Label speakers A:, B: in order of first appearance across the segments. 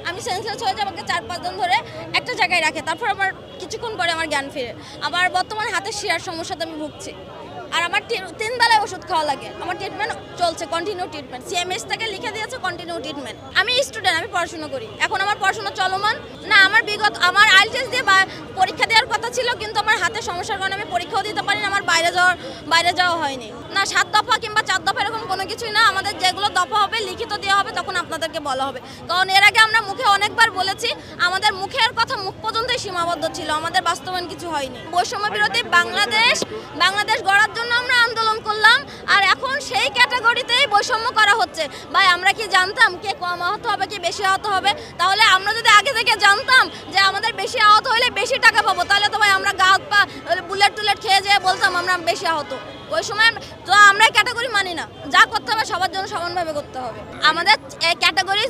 A: আমি সেন্সলেস হয়ে যাই, আমাকে 4-5 দিন ধরে একটা জায়গায় রাখে, তারপর আবার কিছুক্ষণ পরে আমার জ্ঞান ফিরে। আমার বর্তমানে হাতের শিরার সমস্যাতে আমি ভুগছি, আর আমার 3 বেলায় ওষুধ খাওয়া লাগে। আমার ট্রিটমেন্ট চলছে, কন্টিনিউ ট্রিটমেন্ট, সিএমএস থেকে লিখে দিয়েছে কন্টিনিউ ট্রিটমেন্ট। আমি স্টুডেন্ট, আমি পড়াশোনা করি, এখন আমার পড়াশোনা চলমান না। আমার আইএলটিএস দিয়ে পরীক্ষা দেওয়ার কথা ছিল, কিন্তু আমার হাতের সমস্যার কারণে আমি পরীক্ষাও দিতে পারি না, আমার বাইরে যাওয়া হয়নি। না 7 দফা কিংবা 4 দফা এরকম কোনো কিছুই না, আমাদের যেগুলো দফা হবে লিখিত দেওয়া হবে, তখন আপনাদেরকে বলা হবে। কারণ এর আগে আমরা মুখে অনেকবার বলেছি, আমাদের মুখের কথা মুখ পর্যন্তই সীমাবদ্ধ ছিল, আমাদের বাস্তবায়ন কিছু হয়নি। বৈষম্য বিরোধী বাংলাদেশ গড়ার জন্য আমরা আন্দোলন করলাম, আর এখন সেই ক্যাটাগরিতেই বৈষম্য করা হচ্ছে। ভাই আমরা কি জানতাম কে কম আহত হবে, কি বেশি আহত হবে? তাহলে আমরা যদি আগে থেকে জানতাম যে আমাদের বেশি আহত হলে বেশি টাকা পাবো, তাহলে তো ভাই আমরা বুলেট টুলেট খেয়ে যেয়ে বলতাম আমরা বেশি আহত। ওই সময় তো আমরা ক্যাটাগরি মানি না, যা করতে হবে সবার জন্য সমানভাবে করতে হবে। আমাদের ক্যাটাগরি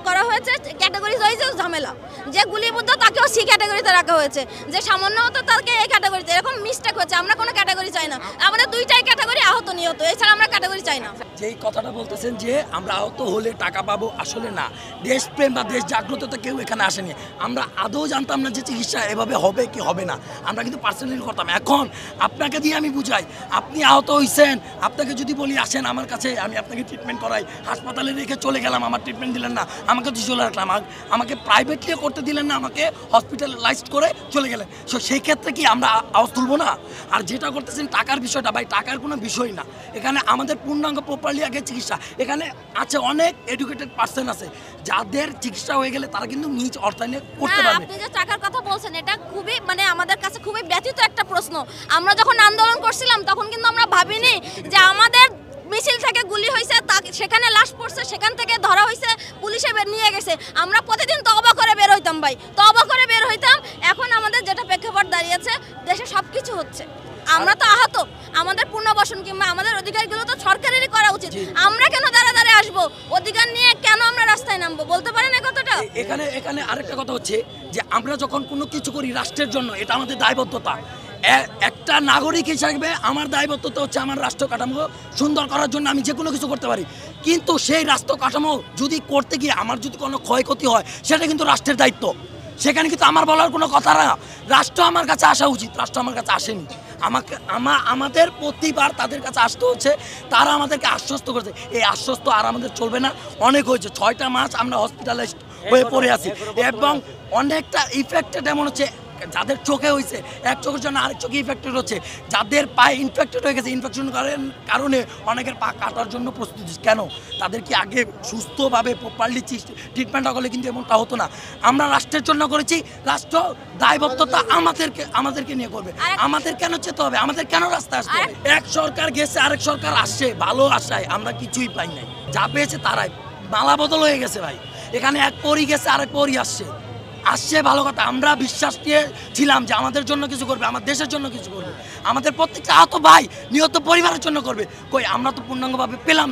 A: করা হয়েছে, ক্যাটাগরি হয়েছে ঝামেলা, যে গুলিবদ্ধ তাকেও সি ক্যাটাগরিতে রাখা হয়েছে, যে সামান্য হতো তাকে এই ক্যাটাগরিতে, এরকম মিস্টেক হয়েছে। আমরা কোনো ক্যাটাগরি চাই না, আমাদের 2টাই ক্যাটাগরি, আহত নিহত, এছাড়া আমরা ক্যাটাগরি চাই না।
B: যেই কথাটা বলতেছেন যে আমরা আহত হলে টাকা পাবো, আসলে না। দেশপ্রেম বা দেশ জাগ্রত তো কেউ এখানে আসেনি। আমরা আদৌ জানতাম না যে চিকিৎসা এভাবে হবে কি হবে না, আমরা কিন্তু পার্সোনালি করতাম। এখন আপনাকে দিয়ে আমি বুঝাই, আপনি আহত হয়েছেন, আপনাকে যদি বলি আসেন আমার কাছে, আমি আপনাকে ট্রিটমেন্ট করাই, হাসপাতালে রেখে চলে গেলাম, আমার ট্রিটমেন্ট দিলেন না, আমাকে তো চলে রাখলাম, আমাকে প্রাইভেটলি করতে দিলেন না, আমাকে হসপিটালাইজড করে চলে গেলেন। সো সেই ক্ষেত্রে কি আমরা আওয়াজ তুলবো না? আর যেটা করতেছেন টাকার বিষয়টা, ভাই টাকার কোনো বিষয় না। এখানে আমাদের পূর্ণাঙ্গ প্রপারলি আগে চিকিৎসা, এখানে আছে অনেক এডুকেটেড পার্সন আছে যাদের চিকিৎসা হয়ে গেলে তারা কিন্তু নিজ অর্থায়নে করতে পারবে।
A: আপনি যে টাকার কথা বলছেন, এটা খুবই আমাদের কাছে খুবই ব্যথিত একটা প্রশ্ন। আমরা যখন আন্দোলন করছিলাম তখন কিন্তু আমরা ভাবিনি যে আমাদের মিছিল থেকে গুলি হয়েছে, সেখানে লাশ পড়ছে, সেখান থেকে ধরা হয়েছে, পুলিশে নিয়ে গেছে। আমরা প্রতিদিন তওবা করে বের হইতাম ভাই, তওবা করে বের হইতাম। এখন আমাদের যেটা প্রেক্ষাপট দাঁড়িয়েছে, দেশে সব কিছু হচ্ছে, আমরা তো আহত, আমাদের পুনর্বাসন কিংবা আমাদের অধিকারগুলো তো সরকারেরই করা উচিত। আমরা কেন দাঁড়াদাঁড়ে আসবো? অধিকার নিয়ে কেন আমরা রাস্তায় নামবো? বলতে পারেন এই কথাটা?
B: এখানে আরেকটা কথা হচ্ছে যে আমরা যখন কোনো কিছু করি রাষ্ট্রের জন্য, এটা আমাদের দায়বদ্ধতা। একটা নাগরিক হিসাবে আমার দায়বদ্ধতা হচ্ছে আমার রাষ্ট্র কাঠামো সুন্দর করার জন্য আমি যে কোনো কিছু করতে পারি, কিন্তু সেই রাষ্ট্র কাঠামো যদি করতে গিয়ে আমার যদি কোনো ক্ষয়ক্ষতি হয়, সেটা কিন্তু রাষ্ট্রের দায়িত্ব। সেখানে কিন্তু আমার বলার কোনো কথা না। রাষ্ট্র আমার কাছে আসা উচিত, রাষ্ট্র আমার কাছে আসেনি। আমাদের প্রতিবার তাদের কাছে আসতে হচ্ছে, তারা আমাদেরকে আশ্বস্ত করেছে। এই আশ্বস্ত আর আমাদের চলবে না, অনেক হয়েছে। 6টা মাস আমরা হসপিটালাইজড হয়ে পড়ে আছি, এবং অনেকটা ইফেক্টেড এমন হচ্ছে, যাদের চোখে হয়েছে এক চোখের জন্য আরেক চোখে ইনফেক্টেড হচ্ছে, যাদের পায়ে ইনফেক্টেড হয়ে গেছে, ইনফেকশন কারণে অনেকের পা কাটার জন্য প্রস্তুতি। কেন? তাদের কি আগে সুস্থভাবে প্রপারলি ট্রিটমেন্ট করলে কিন্তু এমনটা হতো না। আমরা রাষ্ট্রের জন্য করেছি, রাষ্ট্র দায়বদ্ধতা আমাদেরকে নিয়ে করবে। আমাদের কেন যেতে হবে? আমাদের কেন রাস্তায় আসতে হবে? এক সরকার গেছে, আরেক সরকার আসছে, ভালো আশায় আমরা কিছুই পাই নাই। যা পেয়েছে তারাই মালা বদল হয়ে গেছে ভাই। এখানে এক পরি গেছে, আরেক পরি আসছে ভালো কথা। আমরা বিশ্বাস নিয়ে ছিলাম যে আমাদের জন্য কিছু করবে, আমার দেশের জন্য কিছু করবে, আমাদের প্রত্যেকটা আহত ভাই নিহত পরিবারের জন্য করবে। কই আমরা তো পূর্ণাঙ্গভাবে পেলাম না।